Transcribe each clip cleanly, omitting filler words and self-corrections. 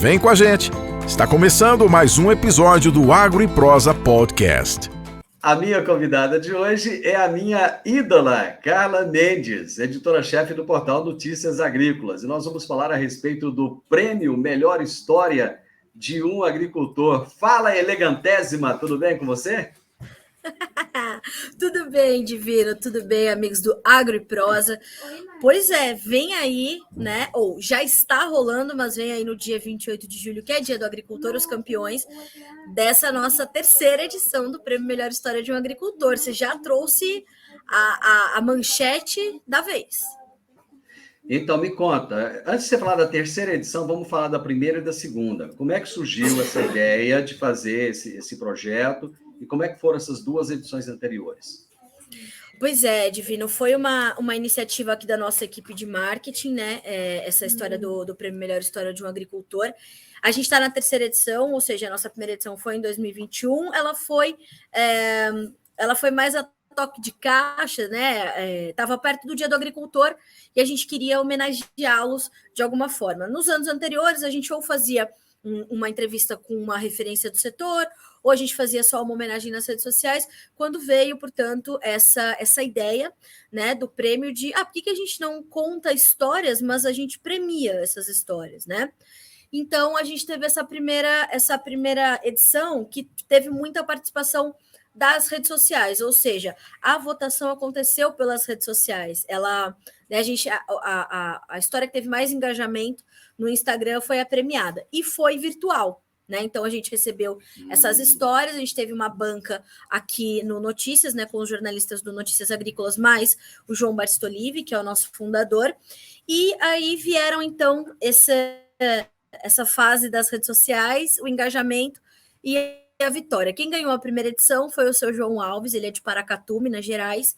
Vem com a gente! Está começando mais um episódio do Agro e Prosa Podcast. A minha convidada de hoje é a minha ídola, Carla Mendes, editora-chefe do portal Notícias Agrícolas. E nós vamos falar a respeito do prêmio Melhor História de um Agricultor. Fala, elegantésima, tudo bem com você? Tudo bem, Divino, tudo bem, amigos do Agro e Prosa. Pois é, vem aí, né? Ou já está rolando, mas vem aí no dia 28 de julho, que é dia do Agricultor, os campeões dessa nossa terceira edição do Prêmio Melhor História de um Agricultor. Você já trouxe a manchete da vez. Então, me conta, antes de você falar da terceira edição, vamos falar da primeira e da segunda. Como é que surgiu essa ideia de fazer esse projeto e como é que foram essas duas edições anteriores? Pois é, Divino, foi uma iniciativa aqui da nossa equipe de marketing, né? Essa história do Prêmio Melhor História de um Agricultor. A gente está na terceira edição, ou seja, a nossa primeira edição foi em 2021. Ela foi mais a toque de caixa, né? Estava perto do Dia do Agricultor e a gente queria homenageá-los de alguma forma. Nos anos anteriores, a gente ou fazia uma entrevista com uma referência do setor, ou a gente fazia só uma homenagem nas redes sociais, quando veio, portanto, essa ideia, né, do prêmio de por que a gente não conta histórias, mas a gente premia essas histórias, né? Então, a gente teve essa primeira edição que teve muita participação das redes sociais, ou seja, a votação aconteceu pelas redes sociais. A história que teve mais engajamento no Instagram foi a premiada, e foi virtual, né? Então a gente recebeu essas histórias, a gente teve uma banca aqui no Notícias, né, com os jornalistas do Notícias Agrícolas, mais o João Batista Olive, que é o nosso fundador, e aí vieram então essa fase das redes sociais, o engajamento e a vitória. Quem ganhou a primeira edição foi o seu João Alves, ele é de Paracatu, Minas Gerais,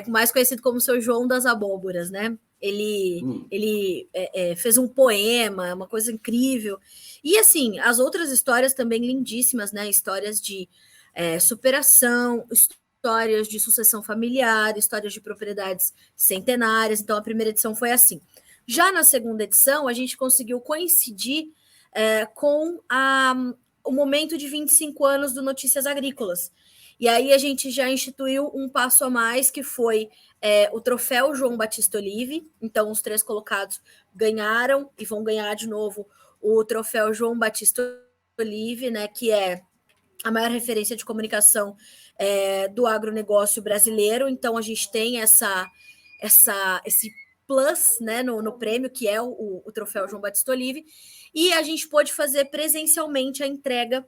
mais conhecido como o seu João das Abóboras, né? Ele fez um poema, uma coisa incrível. E, assim, as outras histórias também lindíssimas, né? Histórias de superação, histórias de sucessão familiar, histórias de propriedades centenárias. Então, a primeira edição foi assim. Já na segunda edição, a gente conseguiu coincidir com o momento de 25 anos do Notícias Agrícolas. E aí a gente já instituiu um passo a mais, que foi o troféu João Batista Olive. Então, os 3 colocados ganharam e vão ganhar de novo o troféu João Batista Olive, né, que é a maior referência de comunicação do agronegócio brasileiro. Então, a gente tem esse plus, né, no prêmio, que é o troféu João Batista Olive, e a gente pôde fazer presencialmente a entrega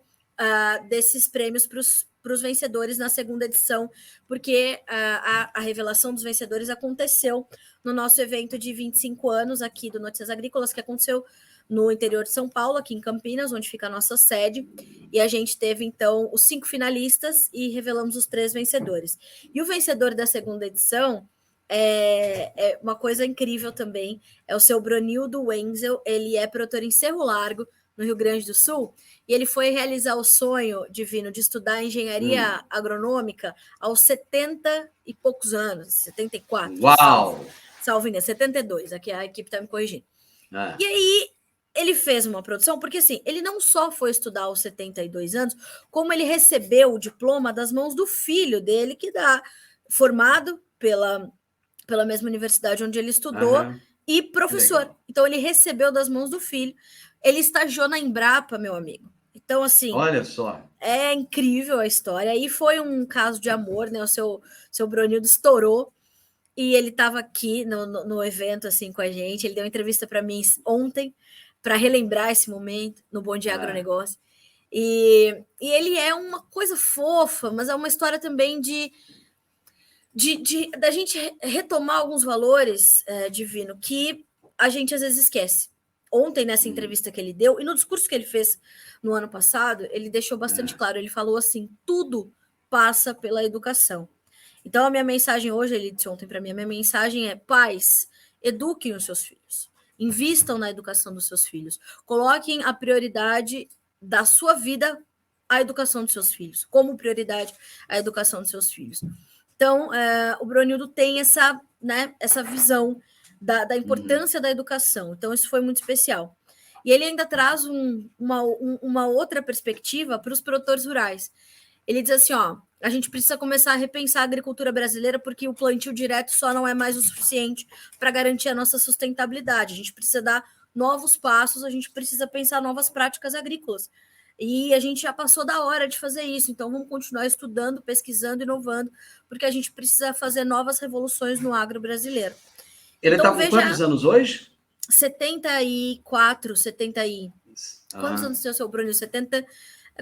desses prêmios para os vencedores na segunda edição, porque a revelação dos vencedores aconteceu no nosso evento de 25 anos aqui do Notícias Agrícolas, que aconteceu no interior de São Paulo, aqui em Campinas, onde fica a nossa sede, e a gente teve, então, os 5 finalistas e revelamos os 3 vencedores. E o vencedor da segunda edição é uma coisa incrível também, é o seu Bronildo Wenzel. Ele é produtor em Cerro Largo, no Rio Grande do Sul, e ele foi realizar o sonho divino de estudar engenharia agronômica aos 70 e poucos anos, 74. Uau! Salvo engano, 72, aqui a equipe está me corrigindo. E aí ele fez uma produção, porque assim, ele não só foi estudar aos 72 anos, como ele recebeu o diploma das mãos do filho dele, que formado pela mesma universidade onde ele estudou, e professor. Legal. Então, ele recebeu das mãos do filho. Ele estagiou na Embrapa, meu amigo. Então, assim... Olha só. É incrível a história. E foi um caso de amor, né? O seu Bronildo estourou e ele estava aqui no evento, assim, com a gente. Ele deu uma entrevista para mim ontem, para relembrar esse momento no Bom Dia Agronegócio. E ele é uma coisa fofa, mas é uma história também da gente retomar alguns valores, Divino, que a gente às vezes esquece. Ontem, nessa entrevista que ele deu, e no discurso que ele fez no ano passado, ele deixou bastante claro, ele falou assim, tudo passa pela educação. Então, a minha mensagem hoje, ele disse ontem para mim, a minha mensagem é: pais, eduquem os seus filhos, invistam na educação dos seus filhos, coloquem a prioridade da sua vida a educação dos seus filhos, como prioridade a educação dos seus filhos. Então, o Bronildo tem essa visão da importância da educação. Então, isso foi muito especial. E ele ainda traz uma outra perspectiva para os produtores rurais. Ele diz assim, ó, a gente precisa começar a repensar a agricultura brasileira porque o plantio direto só não é mais o suficiente para garantir a nossa sustentabilidade. A gente precisa dar novos passos, a gente precisa pensar novas práticas agrícolas. E a gente já passou da hora de fazer isso, então vamos continuar estudando, pesquisando, inovando, porque a gente precisa fazer novas revoluções no agro brasileiro. Ele está com quantos anos hoje? 74, 70 e... Quantos anos tem o seu Bruno? 70...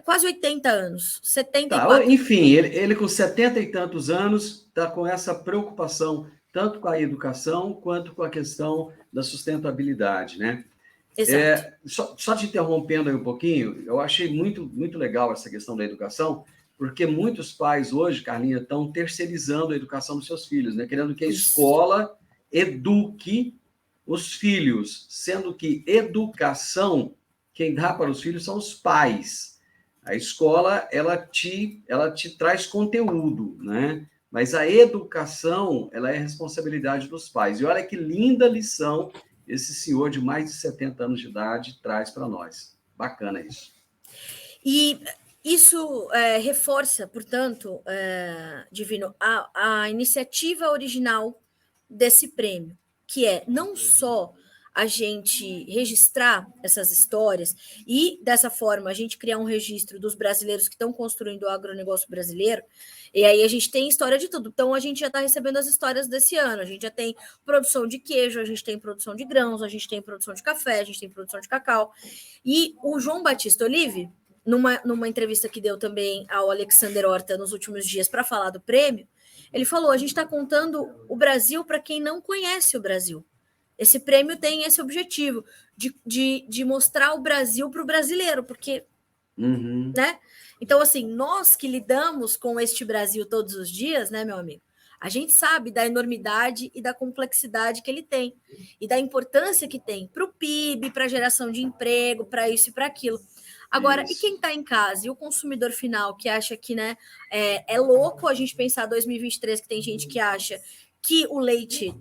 Quase 80 anos, 74. Tá, enfim, ele com 70 e tantos anos está com essa preocupação, tanto com a educação quanto com a questão da sustentabilidade, né? Exato. Só te interrompendo aí um pouquinho, eu achei muito legal essa questão da educação, porque muitos pais hoje, Carlinha, estão terceirizando a educação dos seus filhos, né? Querendo que a escola eduque os filhos, sendo que educação, quem dá para os filhos são os pais. A escola, ela te traz conteúdo, né? Mas a educação, ela é responsabilidade dos pais. E olha que linda lição esse senhor de mais de 70 anos de idade traz para nós. Bacana isso. E isso reforça, portanto, Divino, a iniciativa original desse prêmio, que é não só a gente registrar essas histórias e, dessa forma, a gente criar um registro dos brasileiros que estão construindo o agronegócio brasileiro, e aí a gente tem história de tudo. Então, a gente já está recebendo as histórias desse ano. A gente já tem produção de queijo, a gente tem produção de grãos, a gente tem produção de café, a gente tem produção de cacau. E o João Batista Olive, numa entrevista que deu também ao Alexander Horta nos últimos dias para falar do prêmio, ele falou, a gente está contando o Brasil para quem não conhece o Brasil. Esse prêmio tem esse objetivo de mostrar o Brasil para o brasileiro, porque, né? Então, assim, nós que lidamos com este Brasil todos os dias, né, meu amigo? A gente sabe da enormidade e da complexidade que ele tem, e da importância que tem para o PIB, para a geração de emprego, para isso e para aquilo. Agora, e quem está em casa? E o consumidor final que acha que, né, é louco a gente pensar 2023, que tem gente que acha que o leite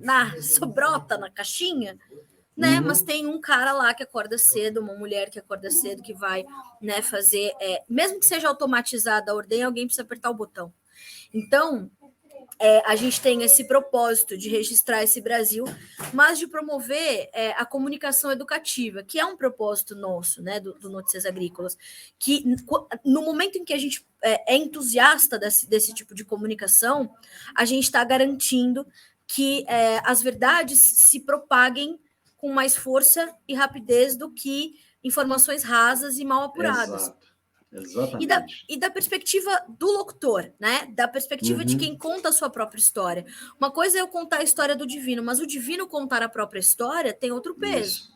só brota na caixinha, né? Mas tem um cara lá que acorda cedo, uma mulher que acorda cedo, que vai, né, fazer, mesmo que seja automatizada a ordem, alguém precisa apertar o botão. Então, a gente tem esse propósito de registrar esse Brasil, mas de promover a comunicação educativa, que é um propósito nosso, né, do Notícias Agrícolas, que no momento em que a gente é entusiasta desse tipo de comunicação, a gente está garantindo que as verdades se propaguem com mais força e rapidez do que informações rasas e mal apuradas. Exato. Exatamente. E da perspectiva do locutor, né? Da perspectiva de quem conta a sua própria história. Uma coisa é eu contar a história do divino, mas o divino contar a própria história tem outro peso. Isso.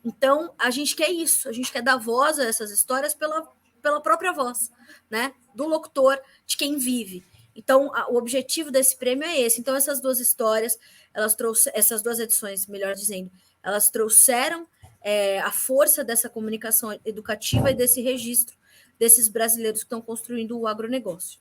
Então, a gente quer isso, a gente quer dar voz a essas histórias pela própria voz, né? Do locutor, de quem vive. Então, o objetivo desse prêmio é esse. Então, essas duas histórias, essas duas edições, melhor dizendo, elas trouxeram a força dessa comunicação educativa e desse registro desses brasileiros que estão construindo o agronegócio.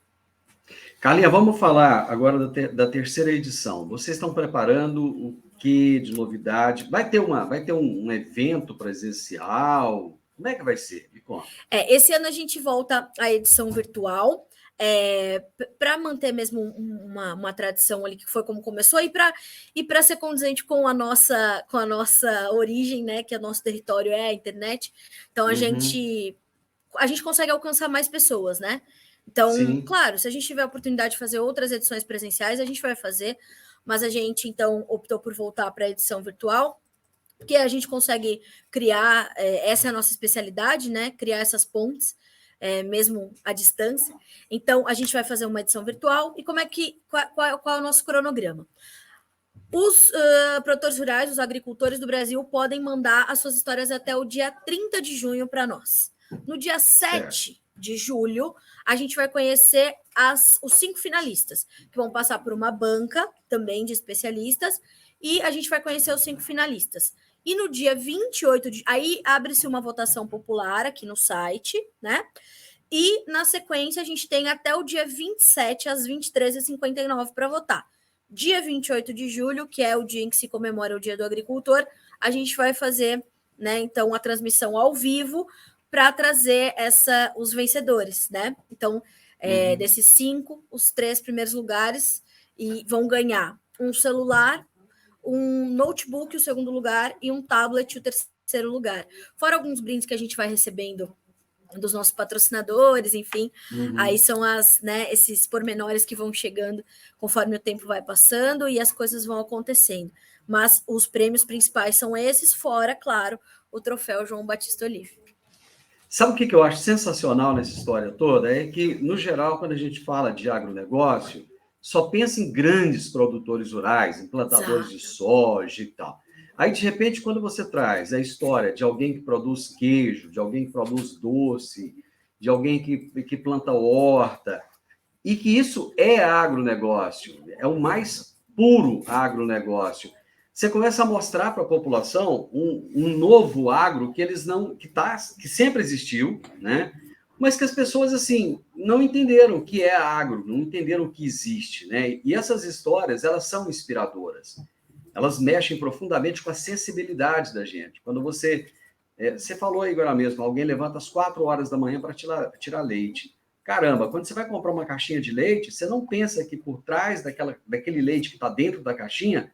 Carlinha, vamos falar agora da terceira edição. Vocês estão preparando o que de novidade? Vai ter um evento presencial? Como é que vai ser? Me conta. Esse ano a gente volta à edição virtual, para manter mesmo uma tradição ali que foi como começou e para ser condizente com a nossa origem, né? Que o nosso território é a internet. Então a gente consegue alcançar mais pessoas, né? Então, sim, claro, se a gente tiver a oportunidade de fazer outras edições presenciais, a gente vai fazer, mas a gente, então, optou por voltar para a edição virtual, porque a gente consegue criar, essa é a nossa especialidade, né? Criar essas pontes, mesmo à distância. Então, a gente vai fazer uma edição virtual, e qual é o nosso cronograma? Os produtores rurais, os agricultores do Brasil, podem mandar as suas histórias até o dia 30 de junho para nós. No dia 7 de julho, a gente vai conhecer os 5 finalistas, que vão passar por uma banca também de especialistas, e a gente vai conhecer os 5 finalistas. E no dia 28, aí abre-se uma votação popular aqui no site, né? E, na sequência, a gente tem até o dia 27, às 23h59, para votar. Dia 28 de julho, que é o dia em que se comemora o Dia do Agricultor, a gente vai fazer né? Então, a transmissão ao vivo para trazer os vencedores, né? Então, desses 5, os 3 primeiros lugares vão ganhar um celular, um notebook, o segundo lugar, e um tablet, o terceiro lugar. Fora alguns brindes que a gente vai recebendo dos nossos patrocinadores, enfim. Aí são esses pormenores que vão chegando conforme o tempo vai passando e as coisas vão acontecendo. Mas os prêmios principais são esses, fora, claro, o troféu João Batista Olive. Sabe o que eu acho sensacional nessa história toda? É que, no geral, quando a gente fala de agronegócio, só pensa em grandes produtores rurais, implantadores de soja e tal. Aí, de repente, quando você traz a história de alguém que produz queijo, de alguém que produz doce, de alguém que planta horta, e que isso é agronegócio, é o mais puro agronegócio, você começa a mostrar para a população um novo agro que sempre existiu, né? Mas que as pessoas assim não entenderam o que é agro, não entenderam o que existe, né? E essas histórias, elas são inspiradoras. Elas mexem profundamente com a sensibilidade da gente. Quando você falou aí agora mesmo, alguém levanta às 4 horas da manhã para tirar leite. Caramba, quando você vai comprar uma caixinha de leite, você não pensa que por trás daquele leite que está dentro da caixinha,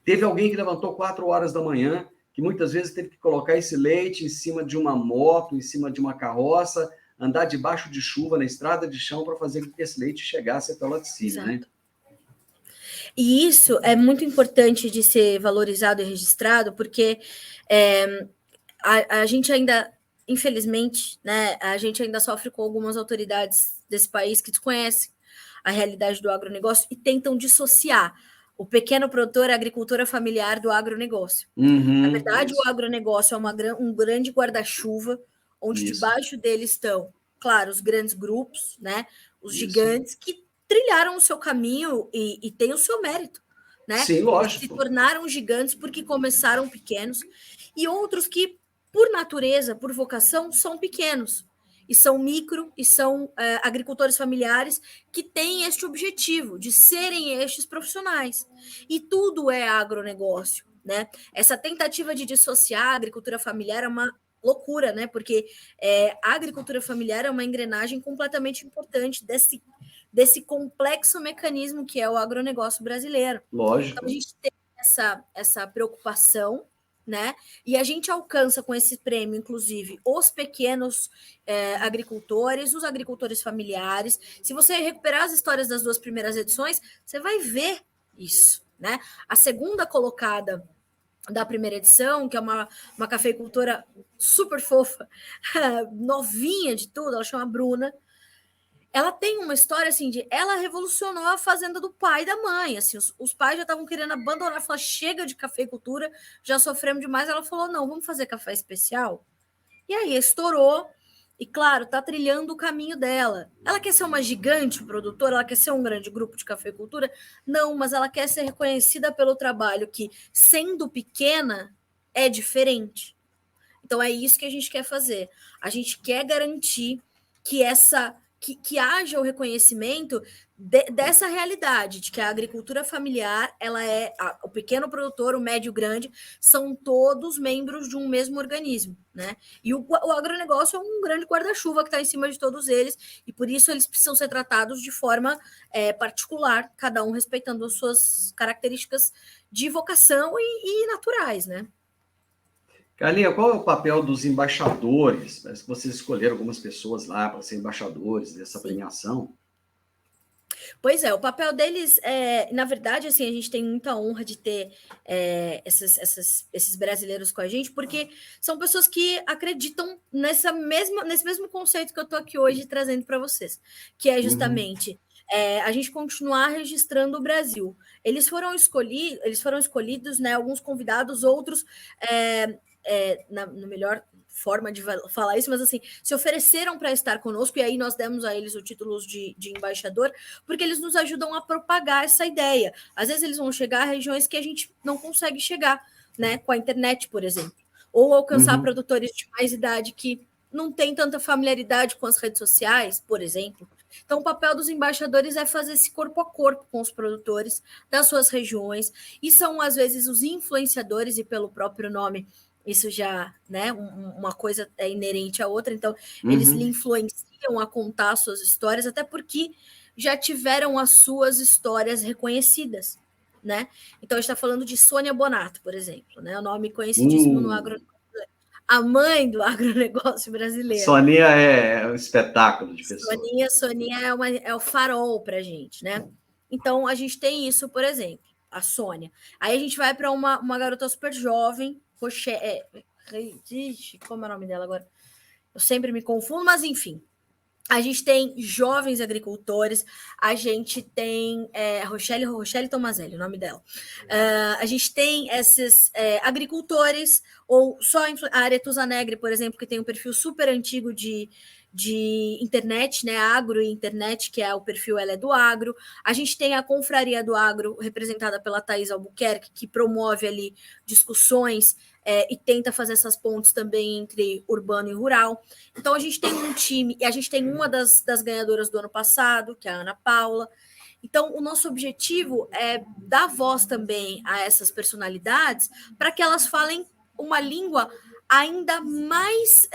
teve alguém que levantou 4 horas da manhã, que muitas vezes teve que colocar esse leite em cima de uma moto, em cima de uma carroça, andar debaixo de chuva na estrada de chão para fazer com que esse leite chegasse até o laticínio, né? E isso é muito importante de ser valorizado e registrado, porque a gente ainda, infelizmente, né, a gente ainda sofre com algumas autoridades desse país que desconhecem a realidade do agronegócio e tentam dissociar o pequeno produtor, a agricultura familiar do agronegócio. Na verdade, o agronegócio é um grande guarda-chuva, onde debaixo dele estão, claro, os grandes grupos, né, os gigantes que trilharam o seu caminho e têm o seu mérito, né? Sim, lógico. Se tornaram gigantes porque começaram pequenos, e outros que, por natureza, por vocação, são pequenos. E são micro, e são agricultores familiares que têm este objetivo de serem estes profissionais. E tudo é agronegócio, né? Essa tentativa de dissociar a agricultura familiar é uma loucura, né? Porque a agricultura familiar é uma engrenagem completamente importante desse complexo mecanismo que é o agronegócio brasileiro. Lógico. Então, a gente tem essa preocupação, né? E a gente alcança com esse prêmio, inclusive, os pequenos agricultores, os agricultores familiares. Se você recuperar as histórias das 2 primeiras edições, você vai ver isso, né? A segunda colocada da primeira edição, que é uma cafeicultora super fofa, novinha de tudo, ela chama Bruna. Ela tem uma história assim ela revolucionou a fazenda do pai e da mãe, assim, os pais já estavam querendo abandonar, falar, chega de cafeicultura, já sofremos demais. Ela falou, não, vamos fazer café especial. E aí estourou, e claro, está trilhando o caminho dela. Ela quer ser uma gigante produtora, ela quer ser um grande grupo de cafeicultura? Não, mas ela quer ser reconhecida pelo trabalho que, sendo pequena, é diferente. Então é isso que a gente quer fazer. A gente quer garantir que que haja o reconhecimento dessa realidade, de que a agricultura familiar, ela o pequeno produtor, o médio, grande, são todos membros de um mesmo organismo, né? E o agronegócio é um grande guarda-chuva que está em cima de todos eles, e por isso eles precisam ser tratados de forma particular, cada um respeitando as suas características de vocação e naturais, né? Carlinha, qual é o papel dos embaixadores? Parece que vocês escolheram algumas pessoas lá para ser embaixadores dessa premiação. Pois é, o papel deles, na verdade, assim, a gente tem muita honra de ter esses brasileiros com a gente, porque são pessoas que acreditam nesse mesmo conceito que eu estou aqui hoje trazendo para vocês, que é justamente a gente continuar registrando o Brasil. Eles foram escolhidos, né, alguns convidados, outros na melhor forma de falar isso, mas assim, se ofereceram para estar conosco, e aí nós demos a eles o título de embaixador, porque eles nos ajudam a propagar essa ideia. Às vezes eles vão chegar a regiões que a gente não consegue chegar, né, com a internet, por exemplo, ou alcançar produtores de mais idade que não têm tanta familiaridade com as redes sociais, por exemplo. Então, o papel dos embaixadores é fazer esse corpo a corpo com os produtores das suas regiões, e são, às vezes, os influenciadores, e pelo próprio nome, isso já, né, uma coisa é inerente à outra, então eles lhe influenciam a contar suas histórias, até porque já tiveram as suas histórias reconhecidas, né? Então a gente está falando de Sônia Bonato, por exemplo, né? O nome conhecidíssimo no agronegócio, a mãe do agronegócio brasileiro. Soninha é um espetáculo de pessoa. Soninha é o farol para a gente, né? Então a gente tem isso, por exemplo, a Sônia. Aí a gente vai para uma garota super jovem, como é o nome dela agora? Eu sempre me confundo, mas enfim. A gente tem jovens agricultores, a gente tem Rochelle Tomazelli, o nome dela. A gente tem esses agricultores, ou só a Aretusa Negre, por exemplo, que tem um perfil super antigo de internet, né? Agro e internet, que é o perfil, ela é do agro. A gente tem a Confraria do Agro, representada pela Thaís Albuquerque, que promove ali discussões e tenta fazer essas pontes também entre urbano e rural. Então, a gente tem um time, e a gente tem uma das ganhadoras do ano passado, que é a Ana Paula. Então, o nosso objetivo é dar voz também a essas personalidades para que elas falem uma língua ainda mais...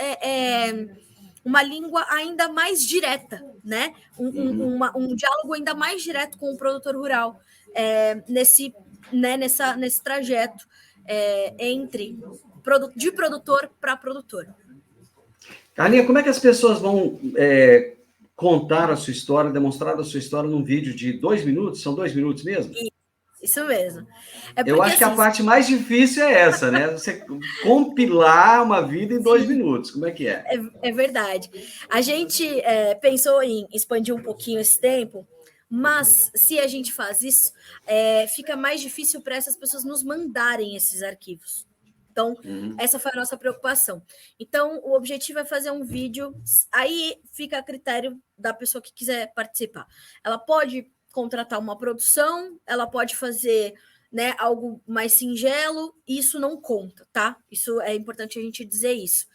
uma língua ainda mais direta, né? Um diálogo ainda mais direto com o produtor rural nesse trajeto de produtor para produtor. Carlinha, como é que as pessoas vão contar a sua história, demonstrar a sua história num vídeo de 2 minutos? São 2 minutos mesmo? Isso mesmo. Eu acho que a parte mais difícil é essa, né? Você compilar uma vida em 2 minutos. Como é que é? É verdade. A gente pensou em expandir um pouquinho esse tempo, mas se a gente faz isso, fica mais difícil para essas pessoas nos mandarem esses arquivos. Então, essa foi a nossa preocupação. Então, o objetivo é fazer um vídeo, aí fica a critério da pessoa que quiser participar. Ela pode contratar uma produção, ela pode fazer, né, algo mais singelo, isso não conta, tá? Isso é importante a gente dizer isso.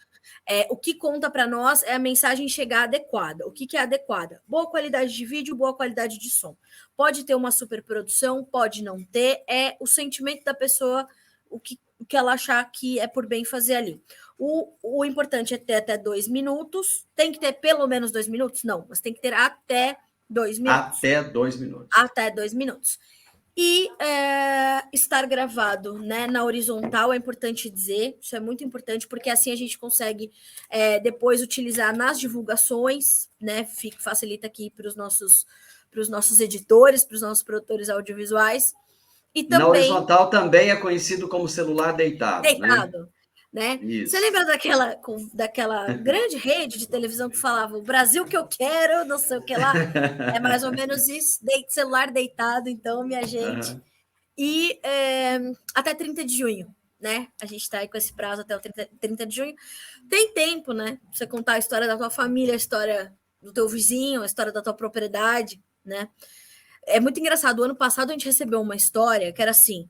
O que conta para nós é a mensagem chegar adequada. O que é adequada? Boa qualidade de vídeo, boa qualidade de som. Pode ter uma superprodução, pode não ter, é o sentimento da pessoa, o que ela achar que é por bem fazer ali. O importante é ter até 2 minutos. Tem que ter pelo menos 2 minutos? Não, mas tem que ter até 2 minutos. Até 2 minutos. Até 2 minutos. E estar gravado, né, na horizontal, é importante dizer, isso é muito importante, porque assim a gente consegue depois utilizar nas divulgações, né, facilita aqui para os nossos editores, para os nossos produtores audiovisuais. E também, na horizontal também é conhecido como celular deitado. Né? Você lembra daquela grande rede de televisão que falava o Brasil que eu quero, não sei o que lá? É mais ou menos isso, celular deitado, então, minha gente. E até 30 de junho, né? A gente está aí com esse prazo até o 30 de junho. Tem tempo, né? Pra você contar a história da tua família, a história do teu vizinho, a história da tua propriedade, né? É muito engraçado. O ano passado a gente recebeu uma história que era assim...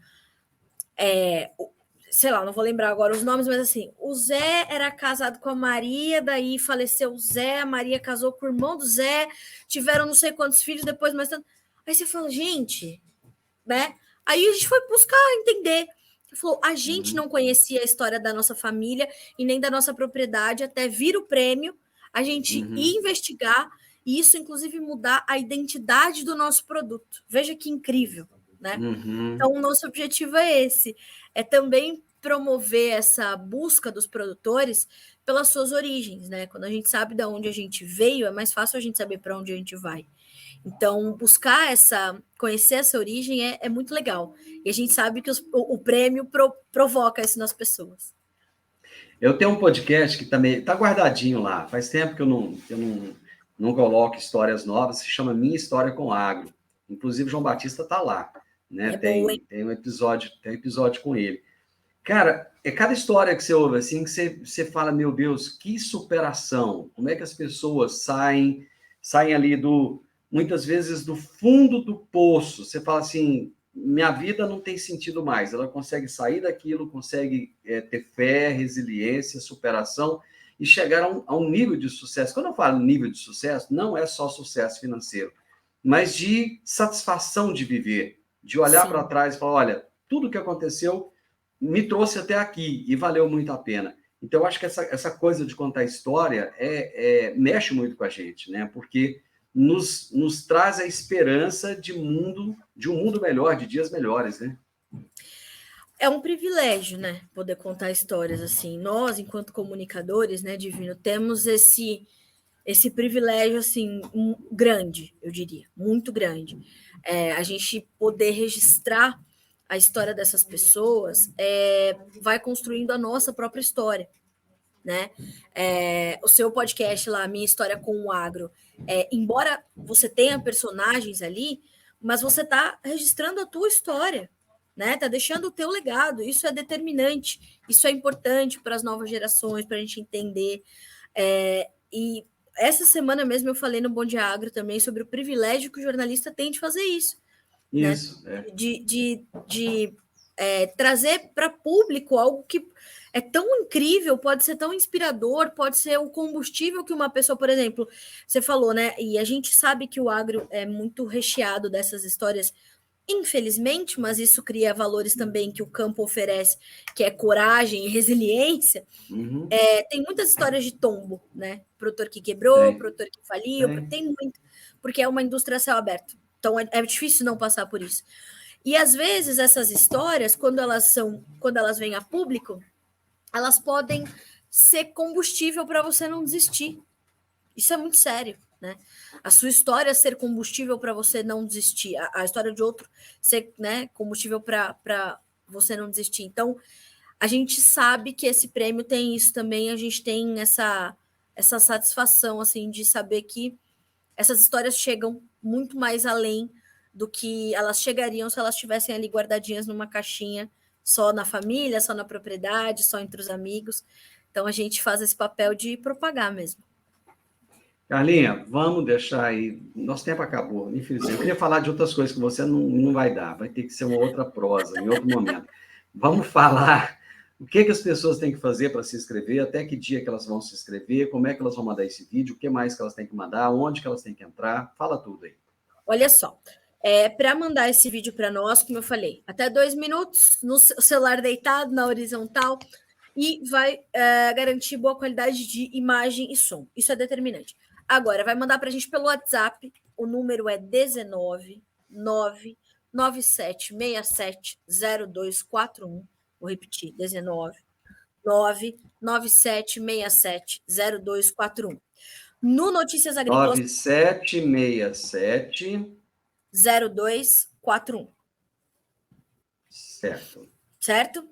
sei lá, não vou lembrar agora os nomes, mas assim, o Zé era casado com a Maria, daí faleceu o Zé, a Maria casou com o irmão do Zé, tiveram não sei quantos filhos, depois mais tanto. Aí você fala, gente, né? Aí a gente foi buscar entender. Ele falou, a gente não conhecia a história da nossa família e nem da nossa propriedade, até vir o prêmio, a gente ir investigar e isso, inclusive, mudar a identidade do nosso produto. Veja que incrível, né? Então, o nosso objetivo é esse, é também promover essa busca dos produtores pelas suas origens, né? Quando a gente sabe de onde a gente veio, é mais fácil a gente saber para onde a gente vai. Então, conhecer essa origem é muito legal. E a gente sabe que o prêmio provoca isso nas pessoas. Eu tenho um podcast que também está guardadinho lá. Faz tempo que eu não coloco histórias novas, se chama Minha História com Agro. Inclusive, o João Batista está lá. Né? Tem um episódio com ele. Cara, cada história que você ouve assim, que você fala, meu Deus, que superação. Como é que as pessoas saem ali muitas vezes do fundo do poço. Você fala assim, minha vida não tem sentido mais. Ela consegue sair daquilo, consegue ter fé, resiliência, superação e chegar a um nível de sucesso. Quando eu falo nível de sucesso, não é só sucesso financeiro, mas de satisfação de viver, de olhar para trás e falar, olha, tudo que aconteceu me trouxe até aqui e valeu muito a pena. Então, eu acho que essa coisa de contar história mexe muito com a gente, né? Porque nos traz a esperança de um mundo melhor, de dias melhores, né? É um privilégio, né? Poder contar histórias assim. Nós, enquanto comunicadores, né, Divino, temos esse privilégio assim grande, eu diria, muito grande. A gente poder registrar a história dessas pessoas vai construindo a nossa própria história, né? O seu podcast lá, Minha História com o Agro, embora você tenha personagens ali, mas você está registrando a tua história, né? Tá deixando o teu legado. Isso é determinante, isso é importante para as novas gerações, para a gente entender. E essa semana mesmo eu falei no Bom Dia Agro também sobre o privilégio que o jornalista tem de fazer isso. Isso, né? De trazer para público algo que é tão incrível, pode ser tão inspirador, pode ser o combustível que uma pessoa, por exemplo, você falou, né? E a gente sabe que o agro é muito recheado dessas histórias, infelizmente, mas isso cria valores também que o campo oferece, que é coragem e resiliência. Uhum. Tem muitas histórias de tombo, né? Produtor que quebrou, produtor que faliu, tem muito, porque é uma indústria a céu aberto. Então é difícil não passar por isso. E às vezes essas histórias, quando elas vêm a público, elas podem ser combustível para você não desistir. Isso é muito sério, né? A sua história ser combustível para você não desistir, a história de outro ser, né, combustível para você não desistir. Então, a gente sabe que esse prêmio tem isso também, a gente tem essa satisfação assim de saber que essas histórias chegam muito mais além do que elas chegariam se elas estivessem ali guardadinhas numa caixinha, só na família, só na propriedade, só entre os amigos. Então a gente faz esse papel de propagar mesmo. Carlinha, vamos deixar aí. Nosso tempo acabou, infelizmente. Eu queria falar de outras coisas que você não vai dar, vai ter que ser uma outra prosa, em outro momento. Vamos falar o que as pessoas têm que fazer para se inscrever, até que dia que elas vão se inscrever, como é que elas vão mandar esse vídeo, o que mais que elas têm que mandar, onde que elas têm que entrar, fala tudo aí. Olha só, para mandar esse vídeo para nós, como eu falei, até 2 minutos, no celular deitado, na horizontal, e vai garantir boa qualidade de imagem e som. Isso é determinante. Agora, vai mandar para a gente pelo WhatsApp, o número é 19 99767 0241. Vou repetir, 19 99767 0241. No Notícias Agrícolas... 9767 0241. Certo?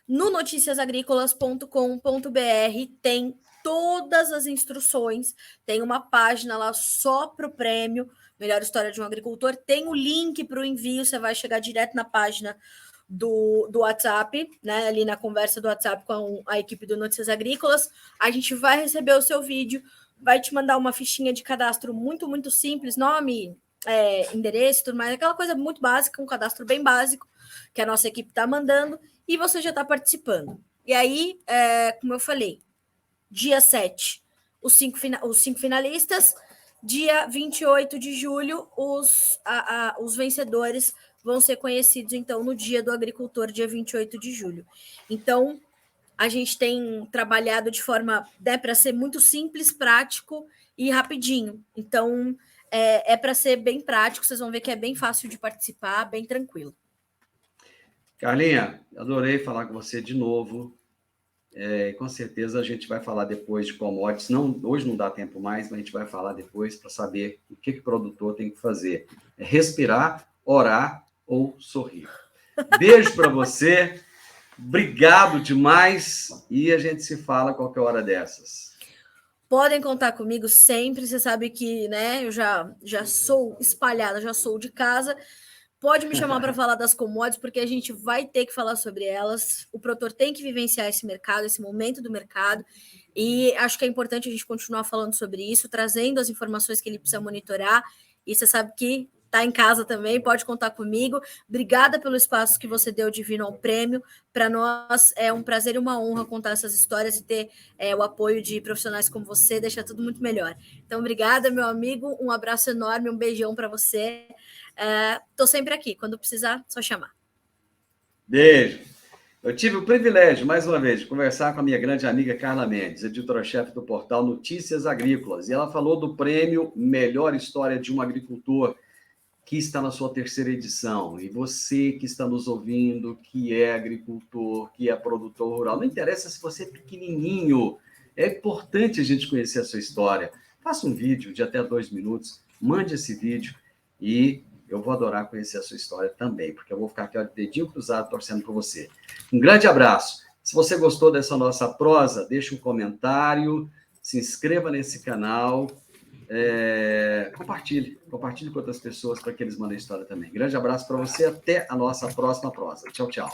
No noticiasagricolas.com.br tem todas as instruções, tem uma página lá só para o prêmio Melhor História de um Agricultor, tem o link para o envio, você vai chegar direto na página do WhatsApp, né? Ali na conversa do WhatsApp com a equipe do Notícias Agrícolas, a gente vai receber o seu vídeo, vai te mandar uma fichinha de cadastro muito, muito simples, nome, endereço, tudo mais, aquela coisa muito básica, um cadastro bem básico, que a nossa equipe está mandando, e você já está participando. E aí, como eu falei, dia 7, os cinco finalistas, dia 28 de julho, os vencedores vão ser conhecidos, então, no Dia do Agricultor, dia 28 de julho. Então, a gente tem trabalhado de forma, né, para ser muito simples, prático e rapidinho. Então, para ser bem prático, vocês vão ver que é bem fácil de participar, bem tranquilo. Carlinha, adorei falar com você de novo. Com certeza a gente vai falar depois de commodities. Hoje não dá tempo mais, mas a gente vai falar depois para saber o que o produtor tem que fazer. Respirar, orar ou sorrir. Beijo para você. Obrigado demais. E a gente se fala a qualquer hora dessas. Podem contar comigo sempre. Você sabe que, né, eu já sou espalhada, já sou de casa. Pode me chamar para falar das commodities, porque a gente vai ter que falar sobre elas. O produtor tem que vivenciar esse mercado, esse momento do mercado. E acho que é importante a gente continuar falando sobre isso, trazendo as informações que ele precisa monitorar. E você sabe que está em casa também, pode contar comigo. Obrigada pelo espaço que você deu, Divino, ao prêmio. Para nós é um prazer e uma honra contar essas histórias e ter o apoio de profissionais como você, deixa tudo muito melhor. Então, obrigada, meu amigo. Um abraço enorme, um beijão para você. Estou sempre aqui. Quando precisar, só chamar. Beijo. Eu tive o privilégio, mais uma vez, de conversar com a minha grande amiga Carla Mendes, editora-chefe do portal Notícias Agrícolas, e ela falou do prêmio Melhor História de um Agricultor, que está na sua terceira edição. E você que está nos ouvindo, que é agricultor, que é produtor rural, não interessa se você é pequenininho, é importante a gente conhecer a sua história. Faça um vídeo de até 2 minutos, mande esse vídeo e eu vou adorar conhecer a sua história também, porque eu vou ficar aqui, ó, de dedinho cruzado, torcendo por você. Um grande abraço. Se você gostou dessa nossa prosa, deixe um comentário, se inscreva nesse canal, compartilhe com outras pessoas para que eles mandem história também. Grande abraço para você, até a nossa próxima prosa. Tchau, tchau.